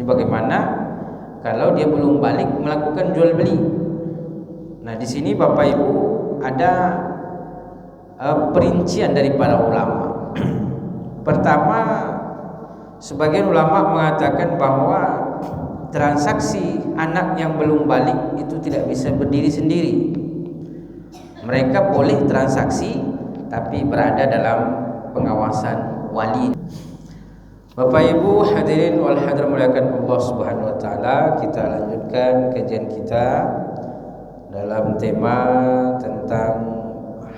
bagaimana kalau dia belum balik melakukan jual beli. Nah, di sini Bapak Ibu ada perincian dari para ulama. Pertama, sebagian ulama mengatakan bahwa transaksi anak yang belum balik itu tidak bisa berdiri sendiri. Mereka boleh transaksi tapi berada dalam pengawasan wali. Bapak Ibu hadirin wal hadirat muliakan Allah Subhanahu wa taala, kita lanjutkan kajian kita dalam tema tentang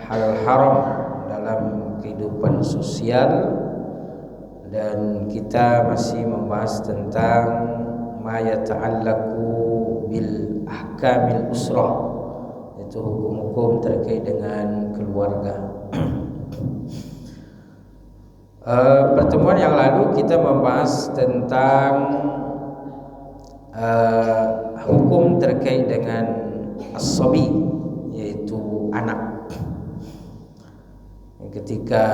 halal haram dalam kehidupan sosial, dan kita masih membahas tentang ma yata'allaqu bil ahkamil usrah, yaitu hukum-hukum terkait dengan keluarga. Pertemuan yang lalu kita membahas tentang hukum terkait dengan as-sabi, yaitu anak. Ketika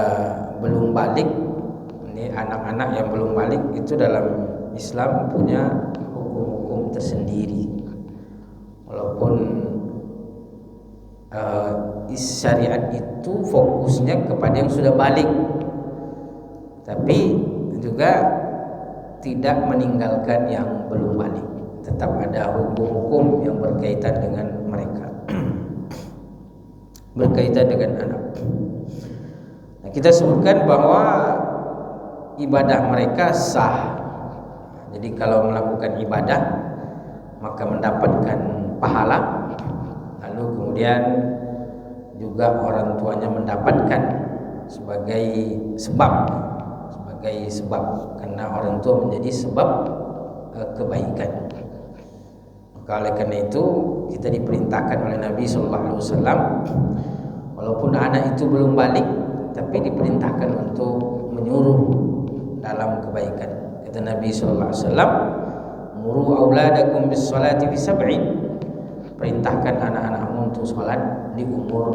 belum balik, ini anak-anak yang belum balik itu dalam Islam punya hukum-hukum tersendiri. Walaupun syariat itu fokusnya kepada yang sudah balik, tapi juga tidak meninggalkan yang belum balik. Tetap ada hukum-hukum yang berkaitan dengan mereka, berkaitan dengan anak. Nah, kita sebutkan bahwa ibadah mereka sah. Jadi kalau melakukan ibadah maka mendapatkan pahala, lalu kemudian juga orang tuanya mendapatkan sebagai sebab, karena orang tua menjadi sebab kebaikan. Maka oleh karena itu kita diperintahkan oleh Nabi SAW, walaupun anak itu belum balik, tapi diperintahkan untuk menyuruh dalam kebaikan. Kata Nabi SAW, muru auladakum bis salati fi sab'in, perintahkan anak-anakmu untuk sholat di umur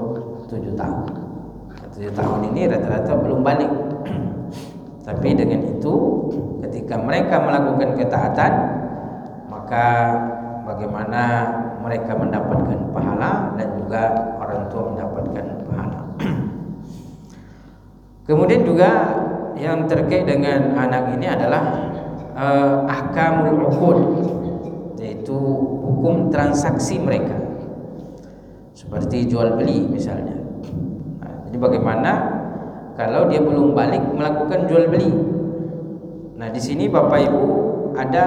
7 tahun. 7 tahun ini rata-rata belum balik. Tapi dengan itu ketika mereka melakukan ketaatan, maka bagaimana mereka mendapatkan pahala dan juga orang tua mendapatkan pahala. Kemudian juga yang terkait dengan anak ini adalah ahkamul uqud, yaitu hukum transaksi mereka, seperti jual beli misalnya. Nah, jadi bagaimana kalau dia belum balik melakukan jual beli. Nah, di sini Bapak Ibu ada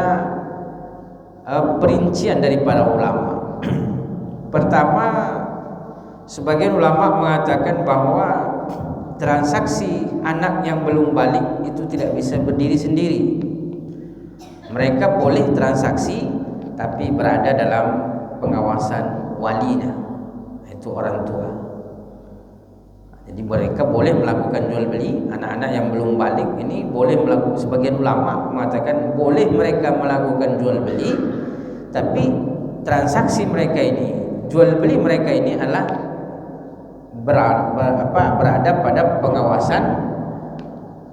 perincian dari para ulama. Pertama, sebagian ulama mengatakan bahwa transaksi anak yang belum balik itu tidak bisa berdiri sendiri. Mereka boleh transaksi tapi berada dalam pengawasan walinya, yaitu orang tua. Jadi mereka boleh melakukan jual beli. Anak-anak yang belum balik ini boleh melakukan, sebagian ulama mengatakan boleh mereka melakukan jual beli, tapi transaksi mereka ini, jual beli mereka ini adalah berada pada pengawasan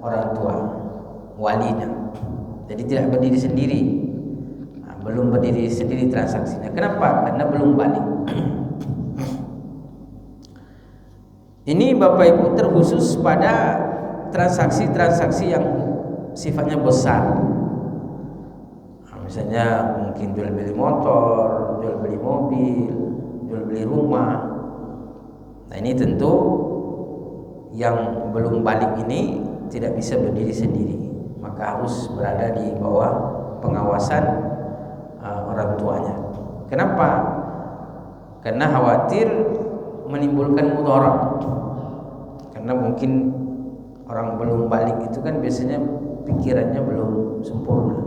orang tua, walinya. Jadi tidak berdiri sendiri. Nah, belum berdiri sendiri transaksinya. Kenapa? Karena belum balik. Ini Bapak Ibu terkhusus pada transaksi-transaksi yang sifatnya besar. Nah, misalnya mungkin jual beli motor, jual beli mobil, jual beli rumah. Nah, ini tentu yang belum balik ini tidak bisa berdiri sendiri, maka harus berada di bawah pengawasan orang tuanya. Kenapa? Karena khawatir menimbulkan mudarat. Karena mungkin orang belum balik itu kan biasanya pikirannya belum sempurna,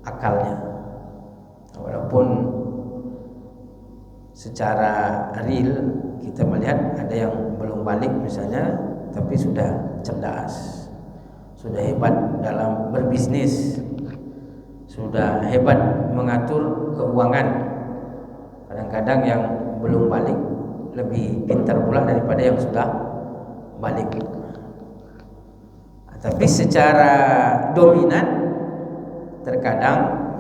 akalnya. Walaupun secara real kita melihat ada yang belum balik misalnya, tapi sudah cerdas, sudah hebat dalam berbisnis, sudah hebat mengatur keuangan. Kadang-kadang yang belum balik lebih pintar pula daripada yang sudah balik. Tapi secara dominan terkadang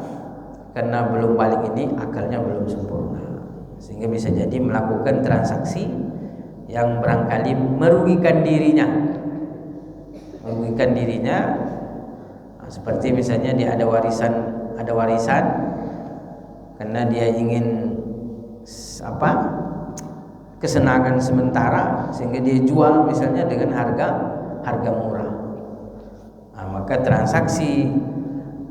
karena belum balik ini akalnya belum sempurna, sehingga bisa jadi melakukan transaksi yang barangkali merugikan dirinya. Seperti misalnya dia ada warisan karena dia ingin kesenangan sementara, sehingga dia jual misalnya dengan harga murah. Maka transaksi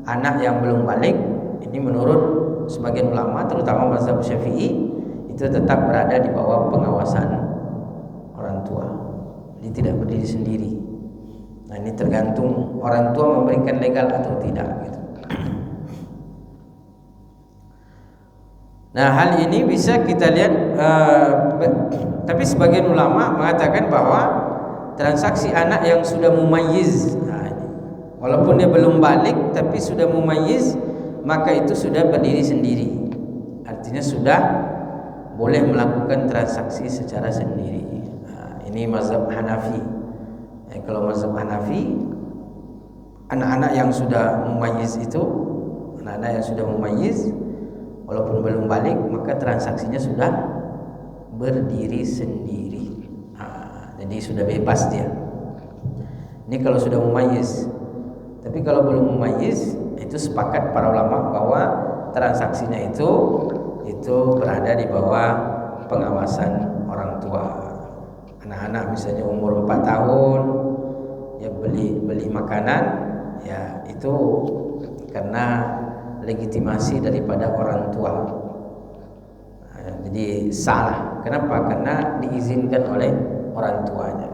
anak yang belum balik ini menurut sebagian ulama, terutama mazhab Syafi'i, itu tetap berada di bawah pengawasan orang tua. Jadi tidak berdiri sendiri. Nah, ini tergantung orang tua memberikan legal atau tidak gitu. Nah, hal ini bisa kita lihat, tapi sebagian ulama mengatakan bahwa transaksi anak yang sudah mumayyiz, walaupun dia belum balik tapi sudah mumayyiz, maka itu sudah berdiri sendiri. Artinya sudah boleh melakukan transaksi secara sendiri. Ini mazhab Hanafi. Kalau mazhab Hanafi, anak-anak yang sudah mumayyiz itu, walaupun belum balik, maka transaksinya sudah berdiri sendiri. Jadi sudah bebas dia. Ini kalau sudah mumayyiz. Tapi kalau belum mumayyiz, itu sepakat para ulama bahwa transaksinya itu berada di bawah pengawasan orang tua. Anak-anak misalnya umur 4 tahun, ya beli makanan, ya itu karena legitimasi daripada orang tua. Jadi salah. Kenapa? Karena diizinkan oleh orang tuanya.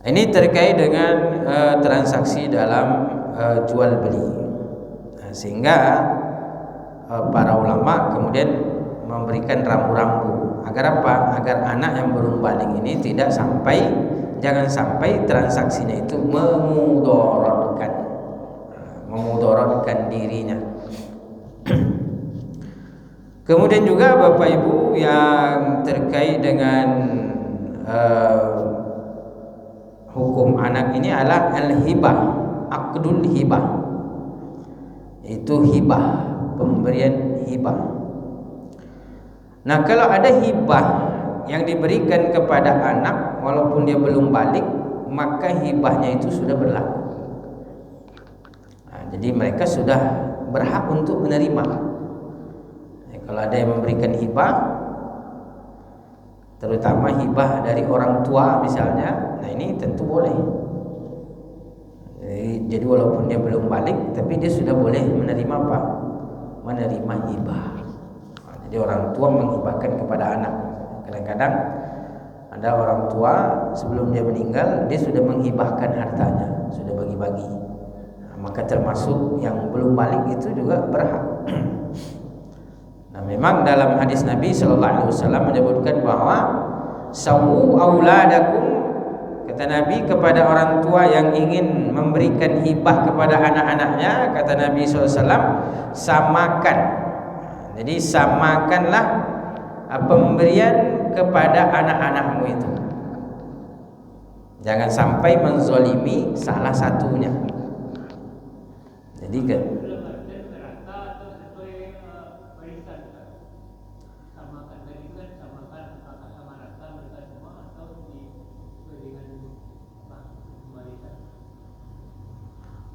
Ini terkait dengan transaksi dalam jual beli. Sehingga para ulama kemudian memberikan rambu-rambu agar apa? Agar anak yang belum balik ini jangan sampai transaksinya itu memudaratkan dirinya. Kemudian juga Bapak Ibu, yang terkait dengan hukum anak ini adalah al-hibah, aqdul hibah. Itu hibah, pemberian hibah. Nah, kalau ada hibah yang diberikan kepada anak walaupun dia belum balik, maka hibahnya itu sudah berlaku. Jadi mereka sudah berhak untuk menerima. Kalau ada yang memberikan hibah, terutama hibah dari orang tua misalnya, nah ini tentu boleh. Jadi walaupun dia belum balik, tapi dia sudah boleh menerima apa? Menerima hibah. Jadi orang tua menghibahkan kepada anak. Kadang-kadang ada orang tua sebelum dia meninggal, dia sudah menghibahkan hartanya, sudah bagi-bagi. Maka termasuk yang belum balik itu juga berhak. Nah, memang dalam hadis Nabi sallallahu alaihi wasallam menyebutkan bahwa sawu auladakum, kata Nabi kepada orang tua yang ingin memberikan hibah kepada anak-anaknya, kata Nabi sallallahu alaihi wasallam, samakan. Jadi samakanlah pemberian kepada anak-anakmu itu. Jangan sampai menzolimi salah satunya. Jadi kan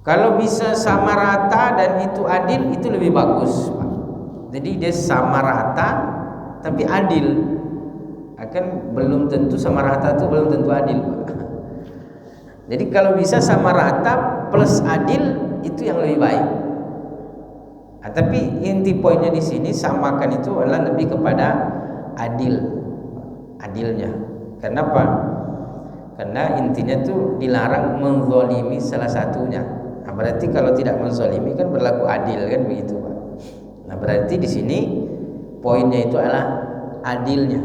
kalau bisa sama rata dan itu adil, itu lebih bagus, Pak. Jadi dia sama rata tapi adil. Akan belum tentu sama rata itu belum tentu adil, Pak. Jadi kalau bisa sama rata plus adil, itu yang lebih baik. Tapi inti poinnya di sini samakan itu adalah lebih kepada adilnya. Kenapa? Karena intinya itu dilarang menzalimi salah satunya. Nah, berarti kalau tidak menzalimi kan berlaku adil, kan begitu, Pak. Nah, berarti di sini poinnya itu adalah adilnya.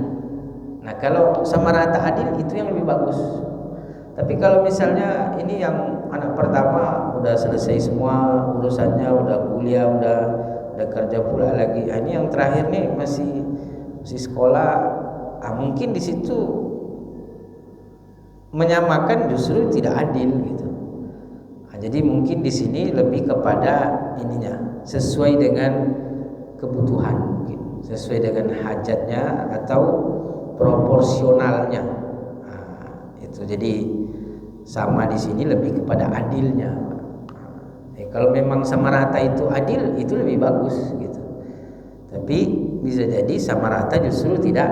Nah, kalau sama rata adil itu yang lebih bagus. Tapi kalau misalnya ini yang anak pertama udah selesai semua urusannya, udah kuliah, udah kerja pula lagi. Ini yang terakhir nih masih sekolah. Mungkin di situ menyamakan justru tidak adil gitu. Jadi mungkin di sini lebih kepada ininya, sesuai dengan kebutuhan, mungkin sesuai dengan hajatnya atau proporsionalnya. Itu jadi sama di sini lebih kepada adilnya. Kalau memang sama rata itu adil, itu lebih bagus gitu. Tapi bisa jadi sama rata justru tidak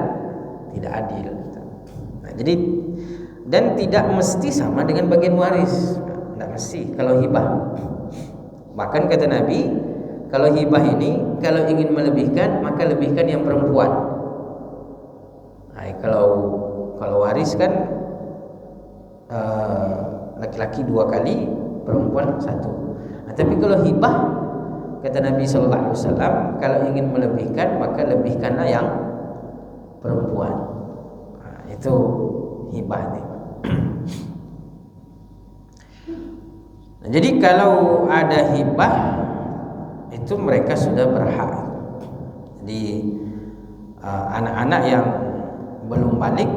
adil. Nah, jadi dan tidak mesti sama dengan bagian waris. Tidak mesti kalau hibah. Bahkan kata Nabi, kalau hibah ini kalau ingin melebihkan maka lebihkan yang perempuan. Nah, kalau waris kan laki-laki 2 kali, perempuan 1. Nah, tapi kalau hibah kata Nabi sallallahu alaihi wasallam, kalau ingin melebihkan maka lebihkanlah yang perempuan. Nah, itu hibah nih. Nah, jadi kalau ada hibah itu mereka sudah berhak. Jadi anak-anak yang belum balik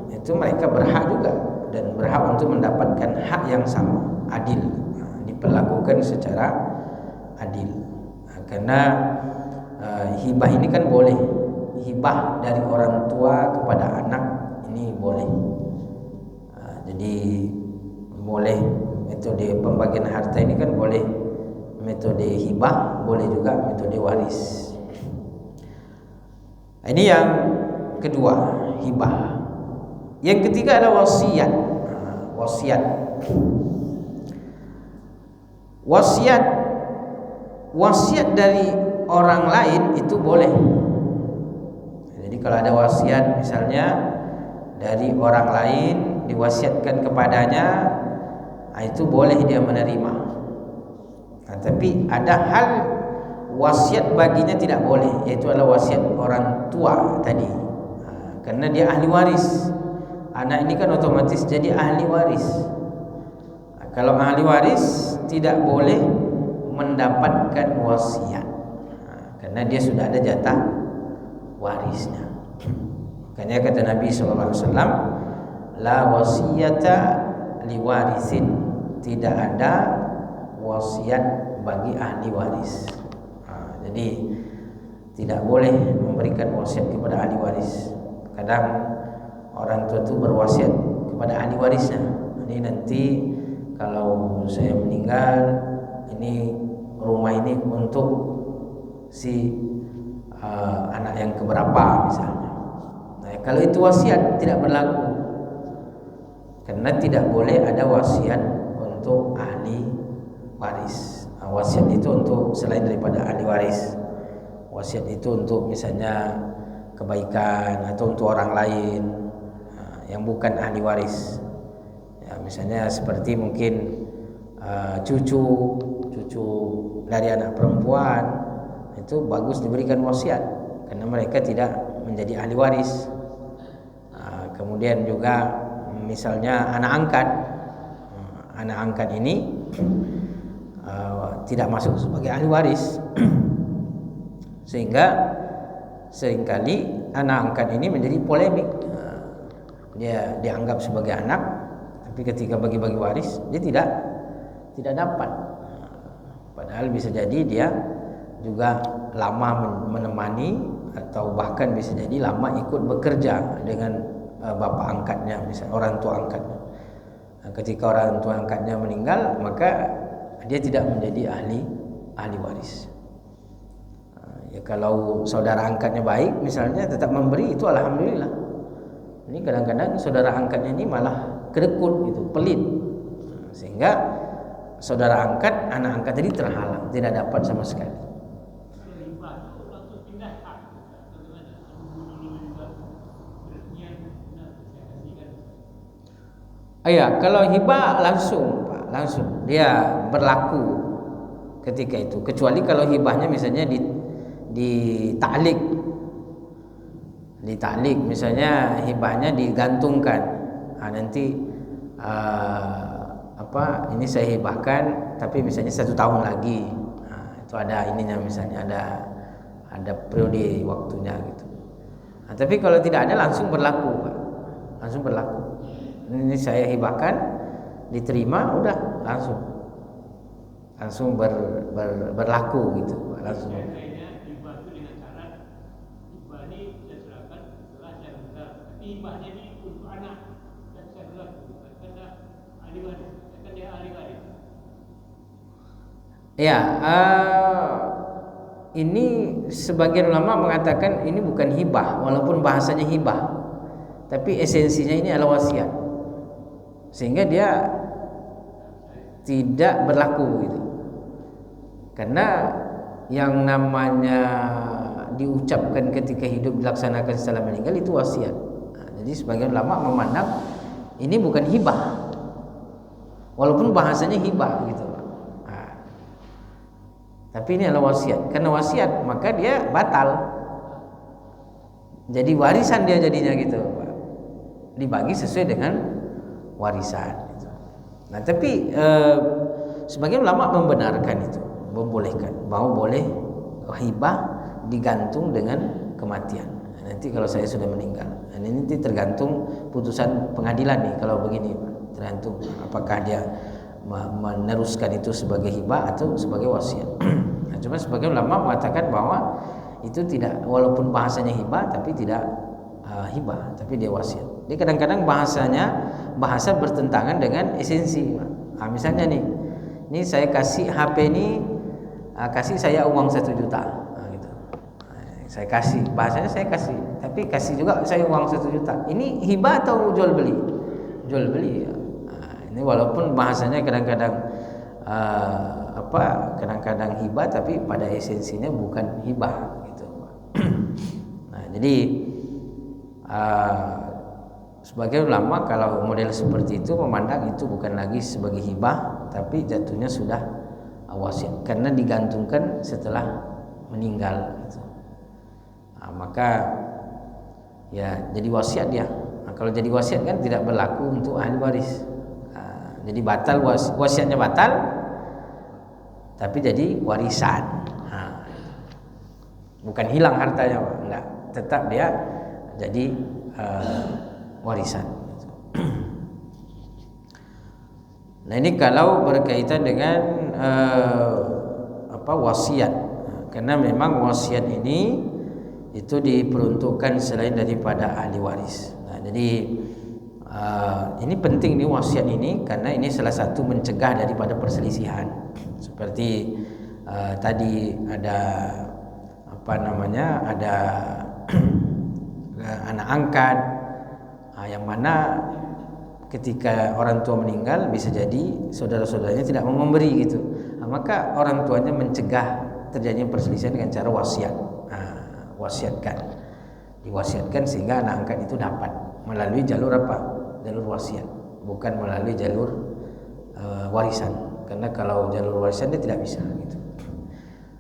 itu mereka berhak juga, dan berhak untuk mendapatkan hak yang sama, adil, diperlakukan secara adil. Karena hibah ini kan boleh, hibah dari orang tua kepada anak ini boleh. Jadi boleh metode pembagian harta ini kan boleh metode hibah, boleh juga metode waris. Ini yang kedua, hibah. Yang ketiga adalah wasiat. Wasiat dari orang lain itu boleh. Jadi kalau ada wasiat misalnya dari orang lain diwasiatkan kepadanya, itu boleh dia menerima. Nah, tapi ada hal wasiat baginya tidak boleh, yaitu adalah wasiat orang tua tadi. Karena dia ahli waris. Anak ini kan otomatis jadi ahli waris. Kalau ahli waris tidak boleh mendapatkan wasiat, karena dia sudah ada jatah warisnya. Makanya kata Nabi SAW, la wasiyata liwarisin, tidak ada wasiat bagi ahli waris. Jadi tidak boleh memberikan wasiat kepada ahli waris. Kadang orang tua itu berwasiat kepada ahli warisnya, ini nanti kalau saya meninggal, ini rumah ini untuk si anak yang keberapa misalnya. Nah, kalau itu wasiat tidak berlaku, karena tidak boleh ada wasiat untuk ahli waris. Wasiat itu untuk selain daripada ahli waris. Wasiat itu untuk misalnya kebaikan atau untuk orang lain yang bukan ahli waris. Ya, misalnya seperti mungkin cucu dari anak perempuan, itu bagus diberikan wasiat karena mereka tidak menjadi ahli waris. Kemudian juga misalnya anak angkat ini tidak masuk sebagai ahli waris, sehingga seringkali anak angkat ini menjadi polemik. Dia dianggap sebagai anak, tapi ketika bagi-bagi waris dia tidak dapat. Padahal bisa jadi dia juga lama menemani, atau bahkan bisa jadi lama ikut bekerja dengan bapak angkatnya, misalnya orang tua angkatnya. Ketika orang tua angkatnya meninggal, maka dia tidak menjadi ahli waris. Ya, kalau saudara angkatnya baik misalnya tetap memberi, itu alhamdulillah. Ini kadang-kadang saudara angkatnya ini malah kedekut gitu, pelit, sehingga saudara angkat, anak angkat tadi terhalang, tidak dapat sama sekali. Iya, kalau hibah langsung dia berlaku ketika itu, kecuali kalau hibahnya misalnya di ta'liq, misalnya hibahnya digantungkan. Nanti ini saya hibahkan, tapi misalnya 1 tahun lagi. Itu ada ininya, misalnya ada periode waktunya gitu. Tapi kalau tidak ada, langsung berlaku, Pak. Langsung berlaku. Ini saya hibahkan, diterima, udah langsung. langsung berlaku gitu, langsung. Ya, ini sebagian ulama mengatakan ini bukan hibah, walaupun bahasanya hibah, tapi esensinya ini adalah wasiat, sehingga dia tidak berlaku gitu. Karena yang namanya diucapkan ketika hidup dilaksanakan setelah meninggal itu wasiat. Nah, jadi sebagian ulama memandang ini bukan hibah, walaupun bahasanya hibah gitu. Nah, tapi ini adalah wasiat. Karena wasiat maka dia batal. Jadi warisan dia jadinya gitu, dibagi sesuai dengan warisan. Gitu. Nah, tapi sebagian ulama membenarkan itu, membolehkan bahwa boleh hibah digantung dengan kematian. Nanti kalau saya sudah meninggal, dan ini nanti tergantung putusan pengadilan nih. Kalau begini, tergantung apakah dia meneruskan itu sebagai hibah atau sebagai wasiat. Nah, cuma sebagian ulama mengatakan bahwa itu tidak, walaupun bahasanya hibah tapi tidak hibah, tapi dia wasiat. Jadi kadang-kadang bahasa bertentangan dengan esensi. Nah, misalnya nih, ini saya kasih HP ini, kasih saya uang 1 juta, nah, gitu. Saya kasih, bahasanya saya kasih, tapi kasih juga saya uang 1 juta. Ini hibah atau jual beli? Jual beli. Nah, ini walaupun bahasanya kadang-kadang kadang-kadang hibah, tapi pada esensinya bukan hibah gitu. Nah, jadi sebagian ulama kalau model seperti itu memandang itu bukan lagi sebagai hibah, tapi jatuhnya sudah wasiat karena digantungkan setelah meninggal gitu. Nah, maka ya jadi wasiat dia. Nah, kalau jadi wasiat kan tidak berlaku untuk ahli waris. Nah, jadi batal, wasiatnya batal, tapi jadi warisan. Nah, bukan hilang hartanya, enggak, tetap dia jadi warisan. Nah, ini kalau berkaitan dengan wasiat, karena memang wasiat ini itu diperuntukkan selain daripada ahli waris. Nah, jadi ini penting nih wasiat ini, karena ini salah satu mencegah daripada perselisihan. Seperti tadi ada ada anak angkat, yang mana ketika orang tua meninggal bisa jadi saudara-saudaranya tidak mau memberi gitu. Nah, maka orang tuanya mencegah terjadinya perselisihan dengan cara wasiat. Diwasiatkan sehingga anak angkat itu dapat melalui jalur apa? Jalur wasiat, bukan melalui jalur warisan. Karena kalau jalur warisan dia tidak bisa gitu.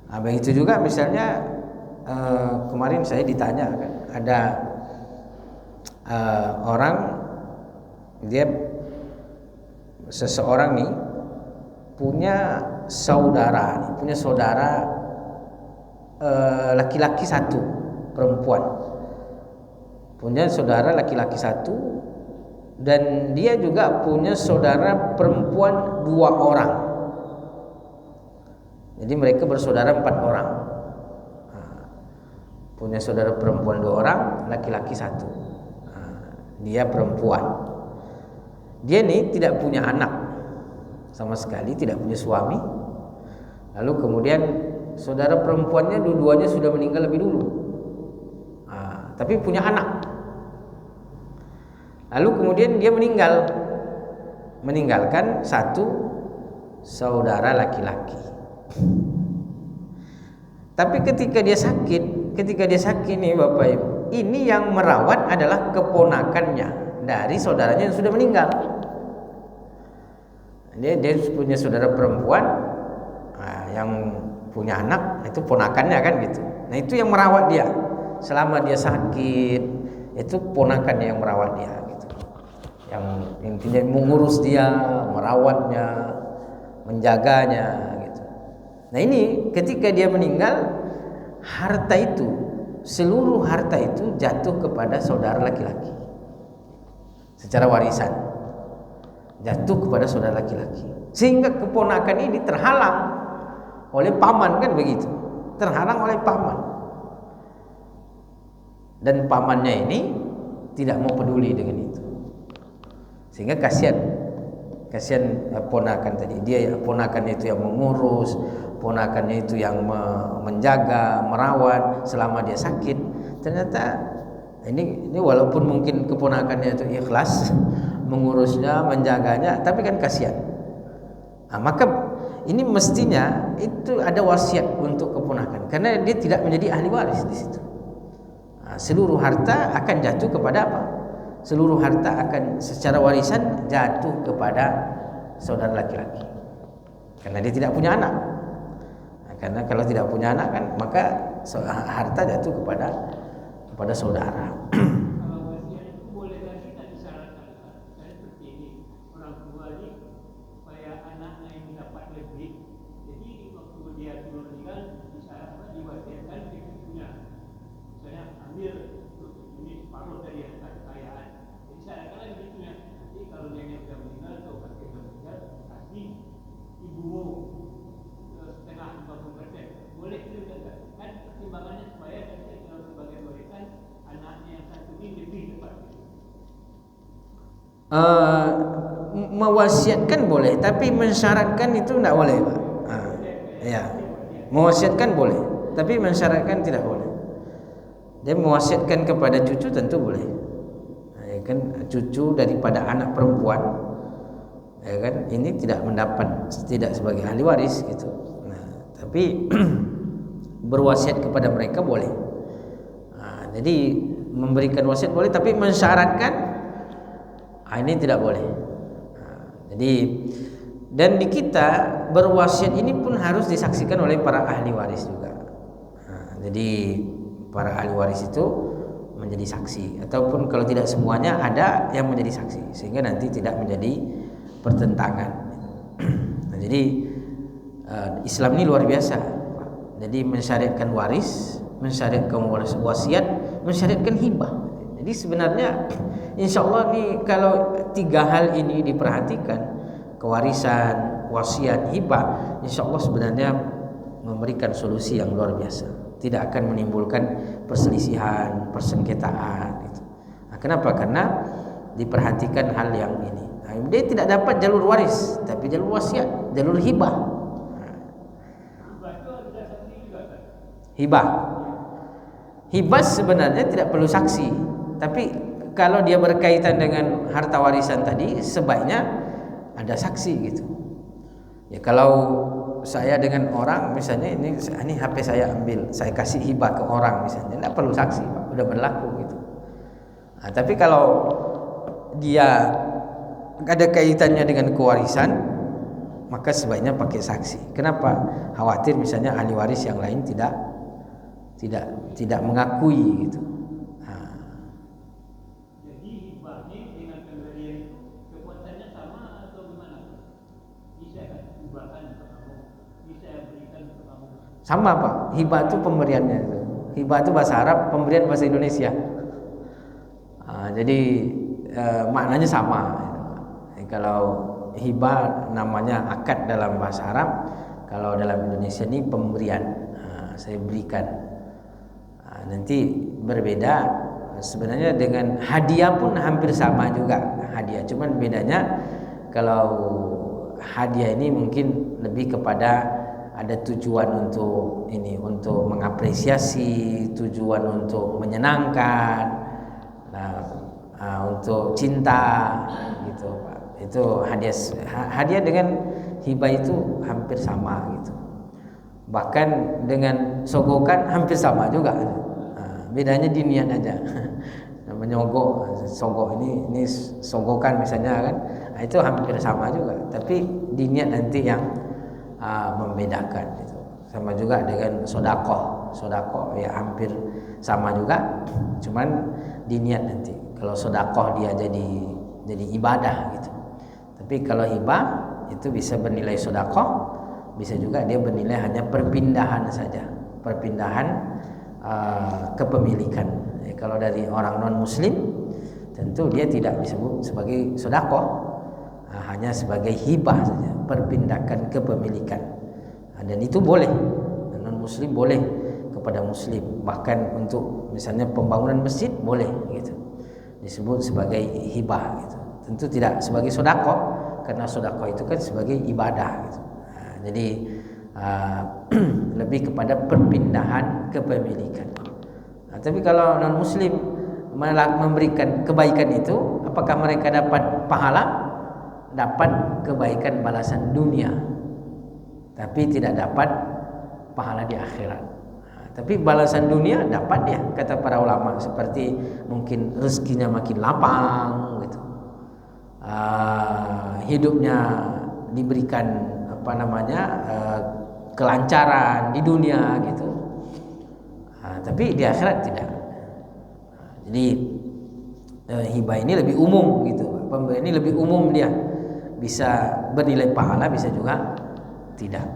Nah, begitu juga misalnya kemarin saya ditanya kan, ada seseorang nih punya saudara laki-laki 1, perempuan. Punya saudara laki-laki 1, dan dia juga punya saudara perempuan 2 orang. Jadi mereka bersaudara 4 orang. Punya saudara perempuan 2 orang, laki-laki 1. Dia perempuan. Dia nih tidak punya anak sama sekali, tidak punya suami. Lalu kemudian saudara perempuannya dua-duanya sudah meninggal lebih dulu, tapi punya anak. Lalu kemudian dia meninggalkan 1 saudara laki-laki. Tapi ketika dia sakit nih Bapak Ibu, ini yang merawat adalah keponakannya dari saudaranya yang sudah meninggal. Dia punya saudara perempuan yang punya anak, itu ponakannya kan gitu. Nah, itu yang merawat dia selama dia sakit, itu ponakannya yang merawat dia gitu. Yang intinya mengurus dia, merawatnya, menjaganya gitu. Nah, ini ketika dia meninggal, seluruh harta itu jatuh kepada saudara laki-laki secara warisan, jatuh kepada saudara laki-laki. sehingga keponakan ini terhalang oleh paman, kan begitu, terhalang oleh paman, dan pamannya ini tidak mau peduli dengan itu, sehingga kasihan ponakan tadi. Dia ponakannya itu yang mengurus, ponakannya itu yang menjaga, merawat selama dia sakit. Ternyata ini walaupun mungkin keponakannya itu ikhlas mengurusnya, menjaganya, tapi kan kasihan. Maka ini mestinya itu ada wasiat untuk keponakan, karena dia tidak menjadi ahli waris di situ. Seluruh harta akan jatuh kepada apa? Seluruh harta akan secara warisan jatuh kepada saudara laki-laki, karena dia tidak punya anak. Karena kalau tidak punya anak kan, maka harta jatuh kepada saudara. Mewasiatkan boleh, tapi mensyaratkan itu tidak boleh, Pak. Ya, mewasiatkan boleh, tapi mensyaratkan tidak boleh. Dia mewasiatkan kepada cucu tentu boleh, ya kan, cucu daripada anak perempuan, ya kan, ini tidak sebagai ahli waris gitu. Tapi berwasiat kepada mereka boleh. Jadi memberikan wasiat boleh, tapi mensyaratkan ini tidak boleh. Jadi dan di kita berwasiat ini pun harus disaksikan oleh para ahli waris juga. Jadi para ahli waris itu menjadi saksi, ataupun kalau tidak semuanya ada yang menjadi saksi, sehingga nanti tidak menjadi pertentangan. Jadi Islam ini luar biasa. Jadi mensyariatkan waris, mensyariatkan wasiat, mensyariatkan hibah. Jadi sebenarnya insya Allah nih, kalau 3 hal ini diperhatikan, kewarisan, wasiat, hibah, insya Allah sebenarnya memberikan solusi yang luar biasa, tidak akan menimbulkan perselisihan, persengketaan gitu. Kenapa? Karena diperhatikan hal yang ini. Dia tidak dapat jalur waris, tapi jalur wasiat, jalur hibah. Hibah sebenarnya tidak perlu saksi, tapi kalau dia berkaitan dengan harta warisan tadi, sebaiknya ada saksi gitu. Ya, kalau saya dengan orang misalnya, ini HP saya ambil, saya kasih hibah ke orang misalnya, tidak perlu saksi, Pak, udah berlaku gitu. Tapi kalau dia ada kaitannya dengan kewarisan, maka sebaiknya pakai saksi. Kenapa? Khawatir misalnya ahli waris yang lain tidak mengakui gitu. Jadi hibahnya dengan pemberian itu kekuatannya sama atau gimana? Bisa kan hibahkan ke kamu, bisa berikan ke kamu. Sama, Pak. Hibah itu pemberiannya itu. Hibah itu bahasa Arab, pemberian bahasa Indonesia. Jadi maknanya sama. Kalau hibah namanya akad dalam bahasa Arab, kalau dalam Indonesia ini pemberian. Saya berikan. Nanti berbeda sebenarnya dengan hadiah pun hampir sama juga hadiah, cuman bedanya kalau hadiah ini mungkin lebih kepada ada tujuan untuk ini, untuk mengapresiasi, tujuan untuk menyenangkan, untuk cinta gitu, Pak. Itu hadiah dengan hibah itu hampir sama gitu. Bahkan dengan sogokan hampir sama juga. Bedanya di niat aja. Menyogok, sogok ini sogokan misalnya kan, itu hampir sama juga. Tapi di niat nanti yang membedakan itu. Sama juga dengan sodakoh ya hampir sama juga, cuman di niat nanti. Kalau sodakoh dia jadi ibadah gitu. Tapi kalau hibah itu bisa bernilai sodakoh, bisa juga dia bernilai hanya perpindahan saja, perpindahan kepemilikan. Kalau dari orang non muslim tentu dia tidak disebut sebagai sedekah, hanya sebagai hibah saja. perpindahan kepemilikan. Dan itu boleh, non muslim boleh kepada muslim, bahkan untuk misalnya pembangunan masjid boleh gitu, disebut sebagai hibah gitu. Tentu tidak sebagai sedekah, karena sedekah itu kan sebagai ibadah gitu. Jadi lebih kepada perpindahan kepemilikan. Tapi kalau non muslim memberikan kebaikan itu, apakah mereka dapat pahala? Dapat kebaikan balasan dunia, tapi tidak dapat pahala di akhirat. Tapi balasan dunia dapat ya, kata para ulama, seperti mungkin rezekinya makin lapang gitu, hidupnya diberikan kelancaran di dunia gitu. Tapi di akhirat tidak. Jadi hibah ini lebih umum gitu, pemberian ini lebih umum, dia bisa bernilai pahala, bisa juga tidak.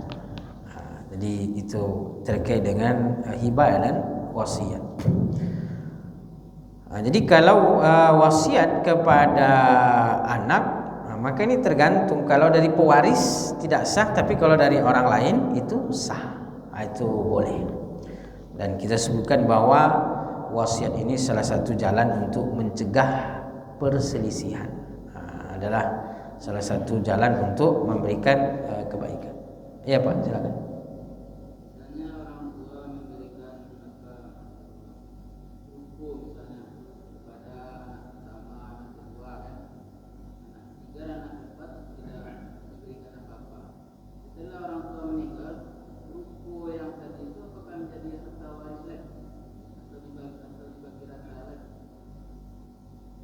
Jadi itu terkait dengan hibah dan wasiat. Jadi kalau wasiat kepada anak, maka ini tergantung. Kalau dari pewaris tidak sah, tapi kalau dari orang lain itu sah. Itu boleh. Dan kita sebutkan bahwa wasiat ini salah satu jalan untuk mencegah perselisihan. Adalah salah satu jalan untuk memberikan kebaikan. Iya Pak, silakan.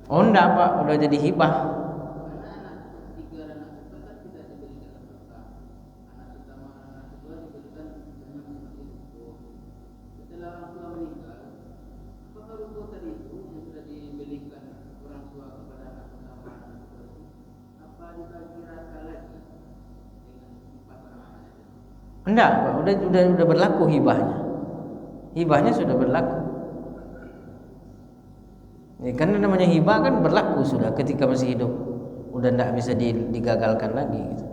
Oh enggak Pak, udah jadi hibah. Enggak Pak, udah berlaku hibahnya. Hibahnya sudah berlaku. Ya, karena namanya hibah kan berlaku sudah ketika masih hidup, udah tidak bisa digagalkan lagi gitu.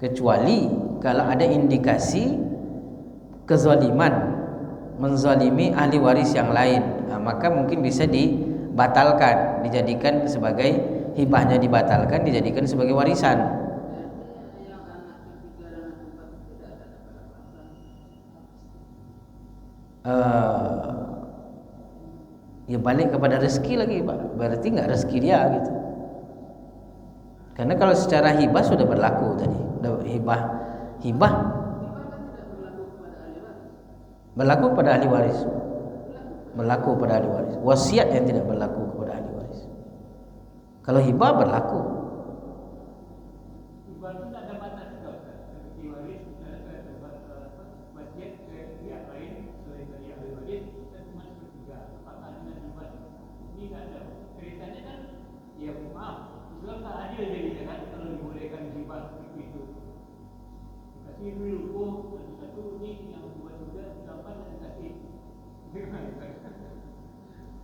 Kecuali kalau ada indikasi kezaliman, menzalimi ahli waris yang lain, maka mungkin bisa dibatalkan, dijadikan sebagai hibahnya, dibatalkan, dijadikan sebagai warisan. Ya balik kepada rezeki lagi Pak, berarti nggak rezeki dia gitu. Karena kalau secara hibah sudah berlaku tadi, udah hibah berlaku pada ahli waris, berlaku pada ahli waris. Wasiat yang tidak berlaku kepada ahli waris. Kalau hibah berlaku.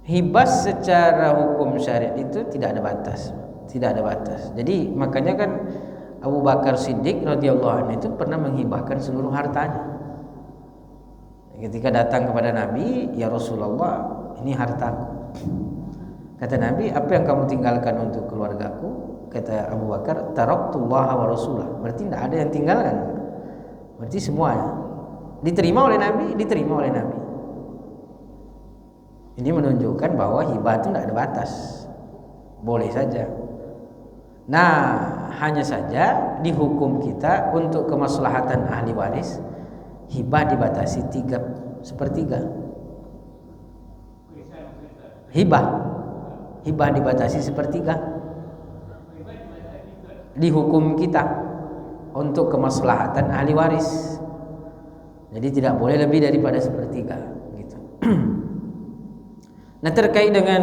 Hibah secara hukum syariat itu tidak ada batas, tidak ada batas. Jadi makanya kan Abu Bakar Siddiq radhiyallahu anhu itu pernah menghibahkan seluruh hartanya. Ketika datang kepada Nabi, ya Rasulullah, ini hartaku. Kata Nabi, apa yang kamu tinggalkan untuk keluargaku? Kata Abu Bakar, taraktullaha wa rasulah. Berarti tidak ada yang tinggalkan. Berarti semuanya diterima oleh Nabi, diterima oleh Nabi. Ini menunjukkan bahwa hibah itu tidak ada batas, boleh saja. Nah, hanya saja di hukum kita untuk kemaslahatan ahli waris, hibah dibatasi 3/3. Hibah dibatasi 1/3 di hukum kita untuk kemaslahatan ahli waris. Jadi tidak boleh lebih daripada 1/3 gitu. Nah, terkait dengan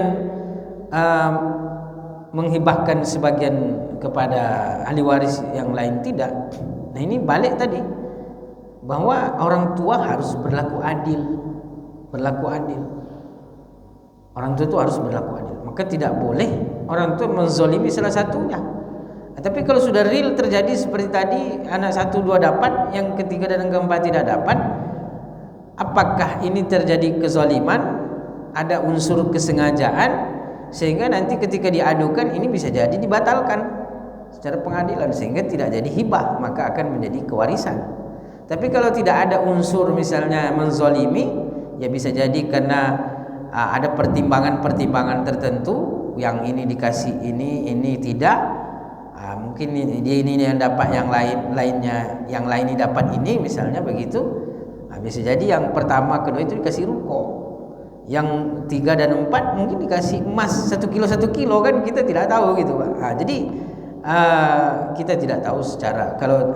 menghibahkan sebagian kepada ahli waris yang lain tidak. Nah, ini balik tadi bahwa orang tua harus berlaku adil. Orang tua itu harus berlaku adil. Maka tidak boleh orang tua menzalimi salah satunya. Tapi kalau sudah real terjadi seperti tadi, anak 1, 2 dapat, yang ketiga dan yang keempat tidak dapat, apakah ini terjadi kezaliman? Ada unsur kesengajaan sehingga nanti ketika diadukan ini bisa jadi dibatalkan secara pengadilan sehingga tidak jadi hibah, maka akan menjadi kewarisan. Tapi kalau tidak ada unsur misalnya menzalimi, ya bisa jadi karena ada pertimbangan-pertimbangan tertentu, yang ini dikasih ini tidak. Mungkin dia ini yang dapat, yang lain ini dapat ini, misalnya begitu. Bisa jadi yang pertama kedua itu dikasih ruko, yang 3 dan 4 mungkin dikasih emas 1 kilo kan, kita tidak tahu gitu Pak. Jadi kita tidak tahu secara, kalau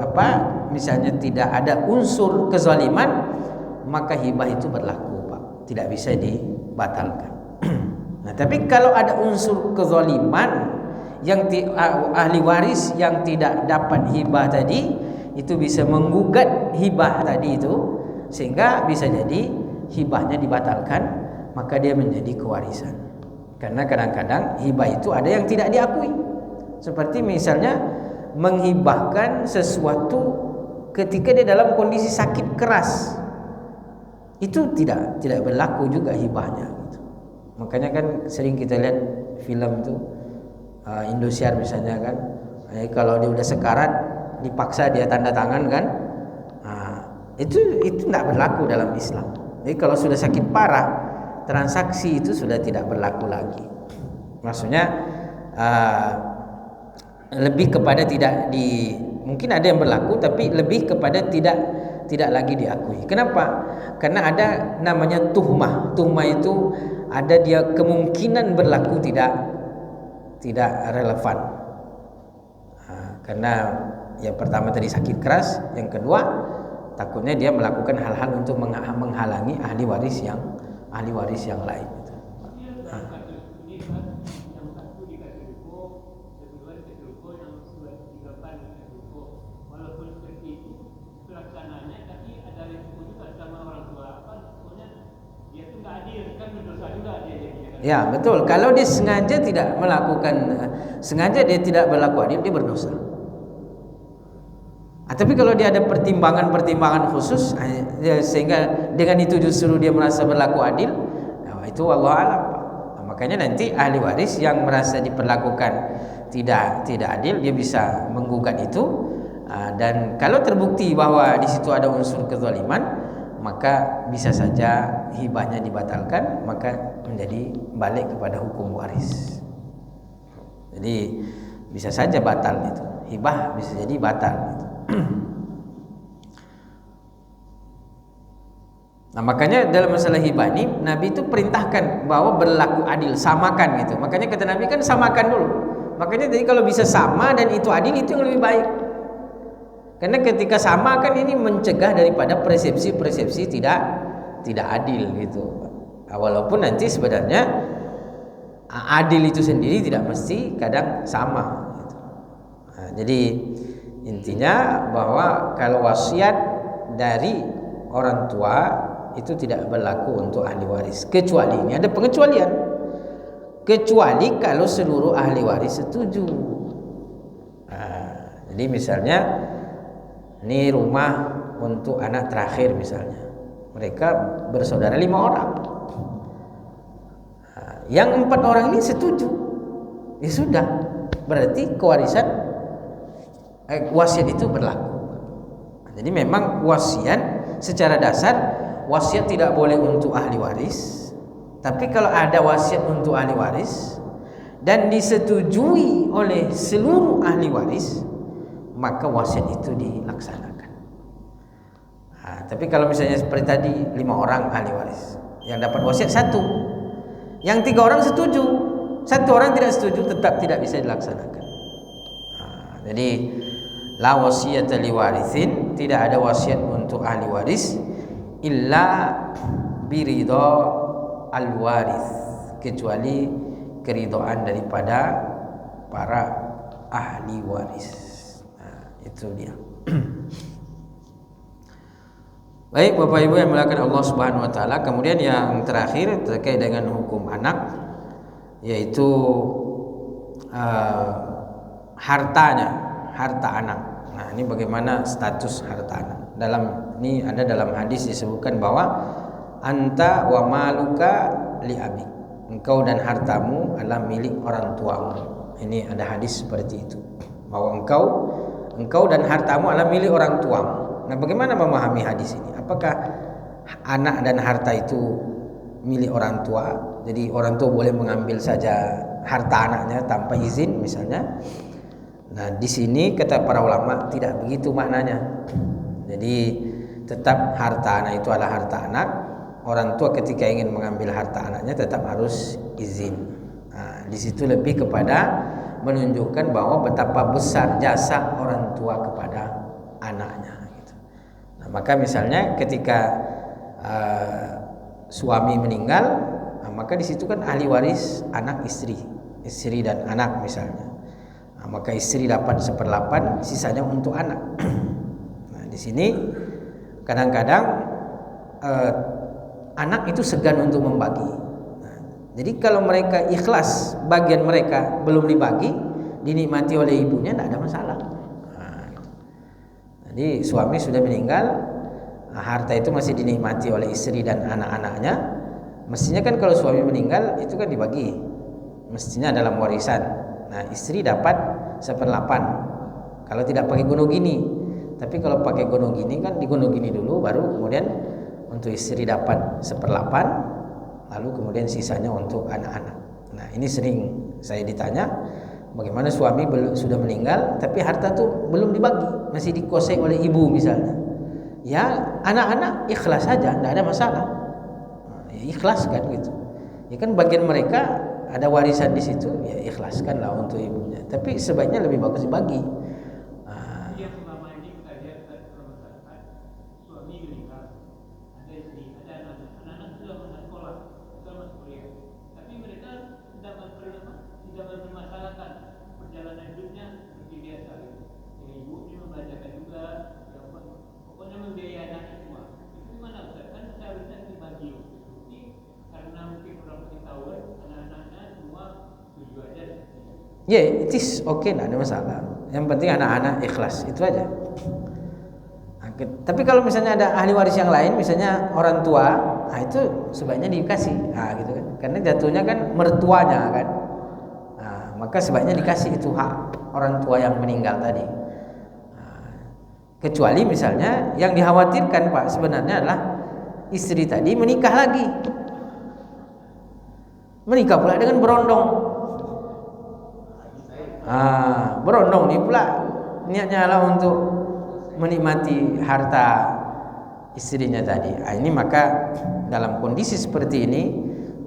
misalnya tidak ada unsur kezaliman, maka hibah itu berlaku Pak, tidak bisa dibatalkan. Nah, tapi kalau ada unsur kezaliman, yang ahli waris yang tidak dapat hibah tadi itu bisa menggugat hibah tadi itu, sehingga bisa jadi hibahnya dibatalkan, maka dia menjadi kewarisan. Karena kadang-kadang hibah itu ada yang tidak diakui, seperti misalnya menghibahkan sesuatu ketika dia dalam kondisi sakit keras, itu tidak berlaku juga hibahnya gitu. Makanya kan sering kita lihat film tuh, Indosiar misalnya kan, kalau dia udah sekarat dipaksa dia tanda tangan kan, itu tidak berlaku dalam Islam. Jadi kalau sudah sakit parah, transaksi itu sudah tidak berlaku lagi. Maksudnya lebih kepada mungkin ada yang berlaku, tapi lebih kepada tidak lagi diakui. Kenapa? Karena ada namanya tuhmah. Tuhmah itu ada dia kemungkinan berlaku tidak relevan. Karena yang pertama tadi sakit keras, yang kedua takutnya dia melakukan hal-hal untuk menghalangi ahli waris yang lain. Ya betul, kalau dia sengaja tidak melakukan, sengaja dia tidak berlaku adil, dia berdosa. Tapi kalau dia ada pertimbangan khusus, sehingga dengan itu justru dia merasa berlaku adil, itu Allah alam. Makanya nanti ahli waris yang merasa diperlakukan tidak adil, dia bisa menggugat itu, dan kalau terbukti bahwa di situ ada unsur kezaliman, maka bisa saja hibahnya dibatalkan, maka menjadi balik kepada hukum waris. Jadi bisa saja batal itu, hibah bisa jadi batal itu. Nah, makanya dalam masalah hibah ini Nabi itu perintahkan bahwa berlaku adil, samakan gitu. Makanya kata Nabi kan samakan dulu. Makanya jadi kalau bisa sama dan itu adil, itu yang lebih baik. Karena ketika sama kan ini mencegah daripada persepsi tidak adil gitu. Walaupun nanti sebenarnya adil itu sendiri tidak mesti kadang sama gitu. Jadi intinya bahwa kalau wasiat dari orang tua itu tidak berlaku untuk ahli waris, kecuali ini ada pengecualian, kecuali kalau seluruh ahli waris setuju. Jadi misalnya ini rumah untuk anak terakhir misalnya, mereka bersaudara 5 orang, yang 4 orang ini setuju, ya sudah, berarti kewarisan wasiat itu berlaku. Jadi memang wasiat secara dasar, wasiat tidak boleh untuk ahli waris. Tapi kalau ada wasiat untuk ahli waris dan disetujui oleh seluruh ahli waris, maka wasiat itu dilaksanakan. Tapi kalau misalnya seperti tadi 5 orang ahli waris, yang dapat wasiat 1, yang 3 orang setuju, 1 orang tidak setuju, tetap tidak bisa dilaksanakan. Jadi la wasiyata liwarithin, tidak ada wasiat untuk ahli waris illa biridha al-warith, kecuali keridhaan daripada para ahli waris. Itu dia. Baik Bapak Ibu yang dimuliakan Allah Subhanahu wa taala, kemudian yang terakhir terkait dengan hukum anak, yaitu harta anak. Nah, ini bagaimana status harta anak? Ini ada dalam hadis disebutkan bahwa anta wa maluka li abik. Engkau dan hartamu adalah milik orang tuamu. Ini ada hadis seperti itu. Bahwa engkau dan hartamu adalah milik orang tuamu. Nah, bagaimana memahami hadis ini? Apakah anak dan harta itu milik orang tua? Jadi orang tua boleh mengambil saja harta anaknya tanpa izin misalnya. Nah, di sini kata para ulama tidak begitu maknanya. Jadi tetap harta anak itu adalah harta anak. Orang tua ketika ingin mengambil harta anaknya tetap harus izin. Nah, di situ lebih kepada menunjukkan bahwa betapa besar jasa orang tua kepada anaknya. Gitu. Nah, maka misalnya ketika suami meninggal, maka di situ kan ahli waris anak istri dan anak misalnya. Nah, maka istri dapat 1/8, sisanya untuk anak. Nah, di sini kadang-kadang anak itu segan untuk membagi. Nah, jadi kalau mereka ikhlas bagian mereka belum dibagi, dinikmati oleh ibunya, tidak ada masalah. Nah, jadi suami sudah meninggal, harta itu masih dinikmati oleh istri dan anak-anaknya. Mestinya kan kalau suami meninggal itu kan dibagi, mestinya dalam warisan. Nah, istri dapat 1/8 kalau tidak pakai gonogini. Tapi kalau pakai gonogini kan digonogini dulu, baru kemudian untuk istri dapat 1/8, lalu kemudian sisanya untuk anak-anak. Nah, ini sering saya ditanya, bagaimana suami sudah meninggal tapi harta tuh belum dibagi, masih dikuasai oleh ibu misalnya. Ya, anak-anak ikhlas saja, tidak ada masalah. Nah, ya ikhlas kan gitu. Ya kan bagian mereka ada warisan di situ, ya ikhlaskanlah untuk ibunya. Tapi sebaiknya lebih bagus dibagi. Yang selama ini kita lihat dalam masyarakat, suami meninggal, ada istri, ada anak-anak sudah masuk sekolah, sudah masuk kuliah. Tapi mereka tidak mempermasalahkan perjalanan hidupnya seperti biasa. Jadi ibunya membacakan juga, ya, pokoknya membiayai anaknya semua. Itu gimana Ustaz? Kan seharusnya dibagi. Ini karena mungkin kurang pengetahuan, anak-anaknya semua tujuh aja. Ya, it is okay, tidak ada masalah. Yang penting anak-anak ikhlas, itu aja. Tapi kalau misalnya ada ahli waris yang lain, misalnya orang tua, nah itu sebaiknya dikasih, nah gitu kan. Karena jatuhnya kan mertuanya kan. Nah, maka sebaiknya dikasih itu hak orang tua yang meninggal tadi. Nah, kecuali misalnya yang dikhawatirkan Pak sebenarnya adalah istri tadi menikah lagi, menikah pula dengan berondong. Berondong nih pula niatnya adalah untuk menikmati harta istrinya tadi. Ini maka dalam kondisi seperti ini,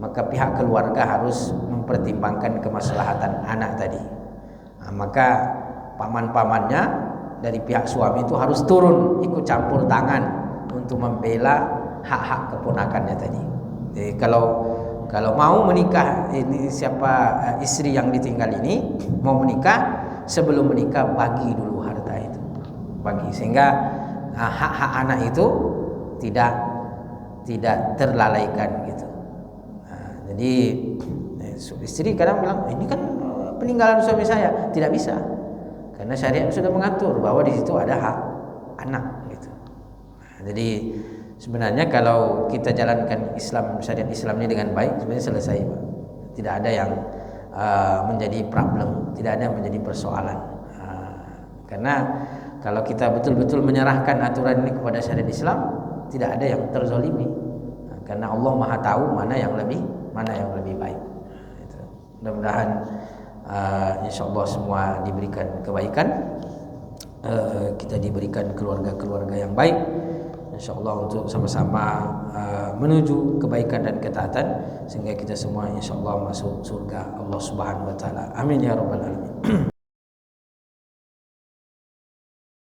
maka pihak keluarga harus mempertimbangkan kemaslahatan anak tadi. Maka paman-pamannya dari pihak suami itu harus turun ikut campur tangan untuk membela hak-hak keponakannya tadi. Jadi kalau mau menikah, ini siapa istri yang ditinggal ini mau menikah, sebelum menikah bagi dulu harta itu, bagi, sehingga hak-hak anak itu tidak terlalaikan gitu. Jadi istri kadang bilang, ini kan peninggalan suami saya, tidak bisa, karena syariat sudah mengatur bahwa di situ ada hak anak gitu. Jadi sebenarnya kalau kita jalankan syariat Islam ini dengan baik, sebenarnya selesai, Pak. Tidak ada yang menjadi problem, tidak ada yang menjadi persoalan. Karena kalau kita betul-betul menyerahkan aturan ini kepada syariat Islam, tidak ada yang terzolimi. Karena Allah Maha tahu mana yang lebih baik. Mudah-mudahan insyaallah semua diberikan kebaikan, kita diberikan keluarga-keluarga yang baik, insyaallah, untuk sama-sama menuju kebaikan dan ketaatan, sehingga kita semua insyaallah masuk surga Allah Subhanahu wa taala. Amin ya rabbal alamin.